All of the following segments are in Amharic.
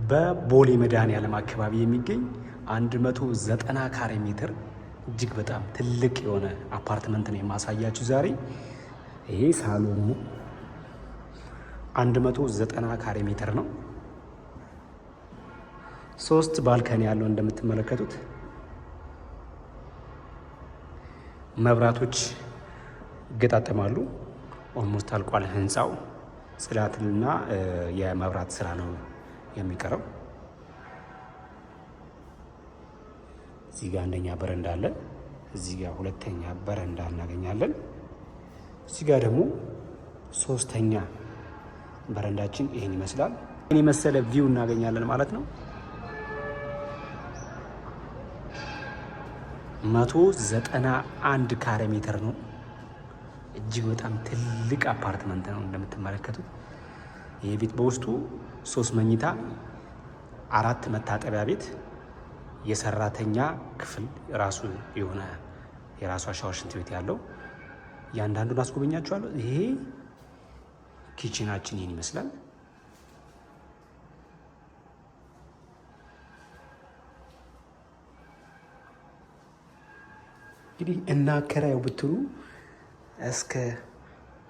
በቦሌ መድኃኔዓለም አካባቢ የሚገኝ 190 ካሬ ሜትር እጅግ በጣም ትልቅ የሆነ አፓርትመንት ነው የማሳያችሁ ዛሬ። ይሄ ሳሎኑ 190 ካሬ ሜትር ነው። 3 ባልከኒ ያለው እንደምትመለከቱት፣ መብራቶች ይገጣጠማሉ። ኦልሞስት አልቋል ህንፃው። ጽዳትና የመብራት ስራ ነው የሚቀረው። እዚህ ጋር አንደኛ በረንዳ አለ። እዚህ ጋር ሁለተኛ በረንዳ እናገኛለን። እዚህ ጋር ደግሞ ሶስተኛ በረንዳችን ይሄን ይመስላል። ይሄን የመሰለ ቪው እናገኛለን ማለት ነው። 191 ካሬ ሜትር ነው። እጅግ በጣም ትልቅ አፓርትመንት ነው እንደምትመለከቱት። ይህ ቤት በውስጡ 3 መኝታ፣ 4 መታጠቢያ ቤት፣ የሰራተኛ ክፍል ራሱ የሆነ የራሷ ሻወር፣ ሽንት ቤት ያለው እያንዳንዱን አስጎበኛችኋለሁ። ይሄ ኪችናችን ይህን ይመስላል። እንግዲህ እናከራየው ብትሉ እስከ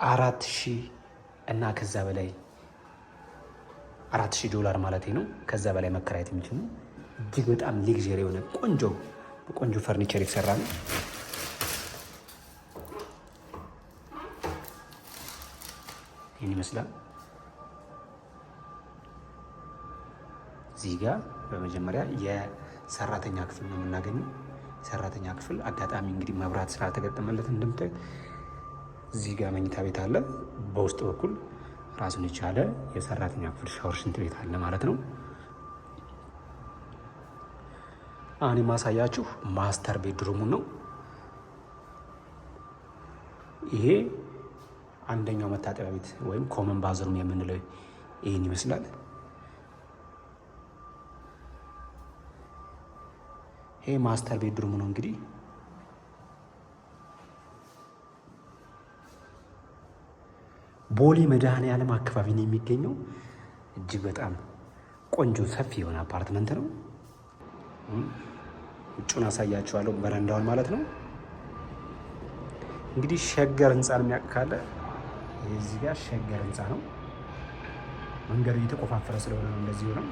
4000 እና ከዛ በላይ $4000 ማለት ነው። ከዛ በላይ መከራየት የሚችል ነው። እጅግ በጣም ሌግዠሪ የሆነ ቆንጆ ፈርኒቸር የተሰራ ነው። ይህን ይመስላል። እዚህ ጋር በመጀመሪያ የሰራተኛ ክፍል ነው የምናገኘው። የሰራተኛ ክፍል አጋጣሚ እንግዲህ መብራት ስላልተገጠመለት እንደምታዩት እዚህ ጋር መኝታ ቤት አለ። በውስጥ በኩል ራሱን የቻለ የሰራተኛ ክፍል ሻወር፣ ሽንት ቤት አለ ማለት ነው። አሁን የማሳያችሁ ማስተር ቤድሩሙን ነው። ይሄ አንደኛው መታጠቢያ ቤት ወይም ኮመን ባዝሩም የምንለው ይህን ይመስላል። ይሄ ማስተር ቤድሩሙ ነው። እንግዲህ ቦሌ መድኃኔዓለም አካባቢ ነው የሚገኘው። እጅግ በጣም ቆንጆ ሰፊ የሆነ አፓርትመንት ነው። ውጩን አሳያችኋለሁ፣ በረንዳውን ማለት ነው። እንግዲህ ሸገር ህንፃን የሚያውቅ ካለ እዚህ ጋር ሸገር ህንፃ ነው። መንገዱ እየተቆፋፈረ ስለሆነ ነው እንደዚህ ነው።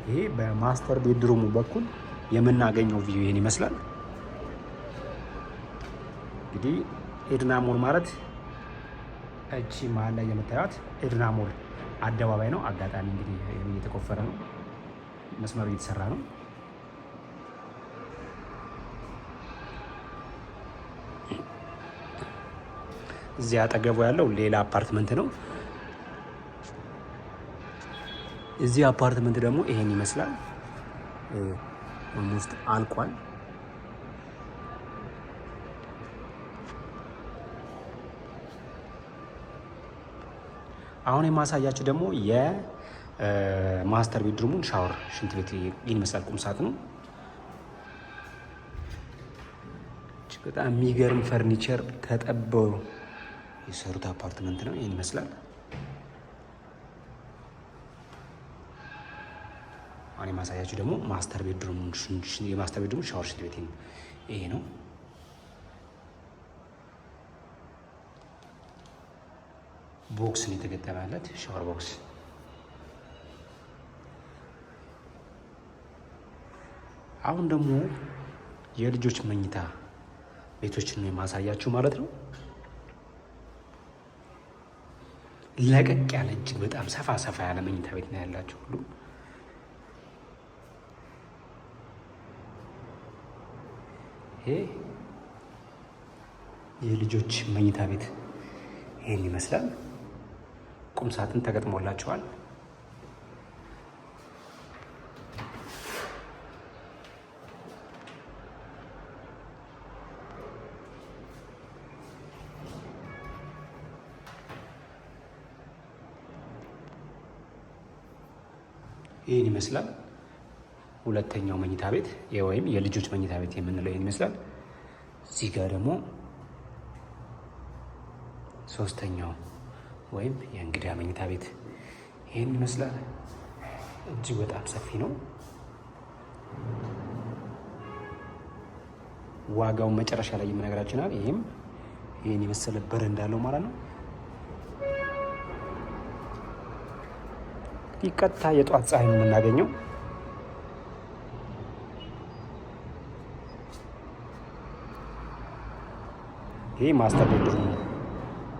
ይሄ በማስተር ቤድሩሙ በኩል የምናገኘው ቪው ይሄን ይመስላል። እንግዲህ ኤድና ሞል ማለት እቺ መሀል ላይ የምታዩት ኤድና ሞል አደባባይ ነው። አጋጣሚ እንግዲህ እየተቆፈረ ነው፣ መስመሩ እየተሰራ ነው። እዚህ አጠገቡ ያለው ሌላ አፓርትመንት ነው። እዚህ አፓርትመንት ደግሞ ይሄን ይመስላል። ኦልሞስት አልቋል። አሁን የማሳያችሁ ደግሞ የማስተር ቤድሩሙን ሻወር፣ ሽንት ቤት ይህን ይመስላል። ቁም ሳጥኑ በጣም የሚገርም ፈርኒቸር ተጠበው የሰሩት አፓርትመንት ነው። ይህን ይመስላል። አሁን የማሳያችሁ ደግሞ ማስተር ቤድሩሙን የማስተር ቤድሩሙን ሻወር፣ ሽንት ቤት ይሄ ነው። ቦክስን የተገጠመለት ሻወር ቦክስ። አሁን ደግሞ የልጆች መኝታ ቤቶችን ነው የማሳያችሁ ማለት ነው። ለቀቅ ያለ እጅግ በጣም ሰፋ ያለ መኝታ ቤት ነው ያላቸው ሁሉ። ይሄ የልጆች መኝታ ቤት ይሄን ይመስላል። ቁም ሳጥን ተገጥሞላቸዋል። ይህን ይመስላል። ሁለተኛው መኝታ ቤት ወይም የልጆች መኝታ ቤት የምንለው ይህን ይመስላል። እዚህ ጋር ደግሞ ሶስተኛው ወይም የእንግዳ መኝታ ቤት ይህን ይመስላል። እጅግ በጣም ሰፊ ነው። ዋጋውን መጨረሻ ላይ የምነግራችናል። ይህም ይህን የመሰለ በረንዳ አለው ማለት ነው። ቀጥታ የጧት ፀሐይ ነው የምናገኘው። ይህ ማስተር ቤድሩም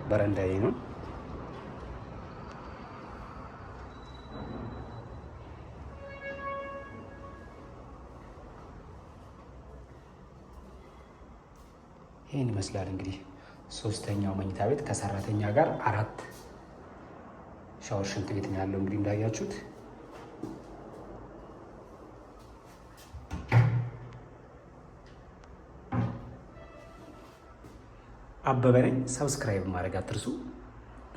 በረንዳ ነው። ይህን ይመስላል እንግዲህ ሶስተኛው መኝታ ቤት ከሰራተኛ ጋር 4 ሻወር ሽንት ቤት ነው ያለው። እንግዲህ እንዳያችሁት አበበ ነኝ። ሰብስክራይብ ማድረግ አትርሱ።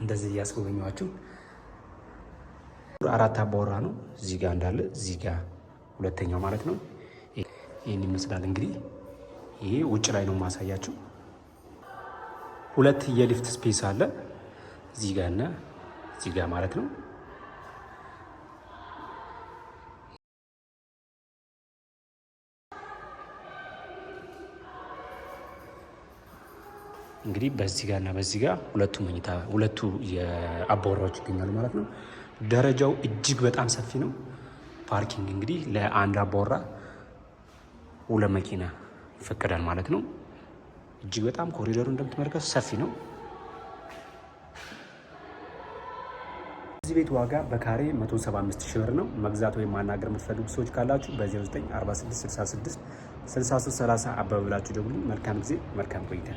እንደዚህ እያስጎበኘኋችሁ 4 አባወራ ነው እዚህ ጋር እንዳለ፣ እዚህ ጋር ሁለተኛው ማለት ነው። ይህን ይመስላል እንግዲህ። ይሄ ውጭ ላይ ነው ማሳያችሁ። 2 የሊፍት ስፔስ አለ እዚህ ጋር እና እዚህ ጋር ማለት ነው። እንግዲህ በዚህ ጋር እና በዚህ ጋር ሁለቱ የአባወራዎች ይገኛሉ ማለት ነው። ደረጃው እጅግ በጣም ሰፊ ነው። ፓርኪንግ እንግዲህ ለአንድ አባወራ 2 መኪና ይፈቀዳል ማለት ነው። እጅግ በጣም ኮሪደሩ እንደምትመለከቱ ሰፊ ነው። እዚህ ቤት ዋጋ በካሬ 175 ሺህ ብር ነው። መግዛት ወይም ማናገር የምትፈልጉ ሰዎች ካላችሁ በ0946666330 አበበ ብላችሁ ደውሉ። መልካም ጊዜ፣ መልካም ቆይታ።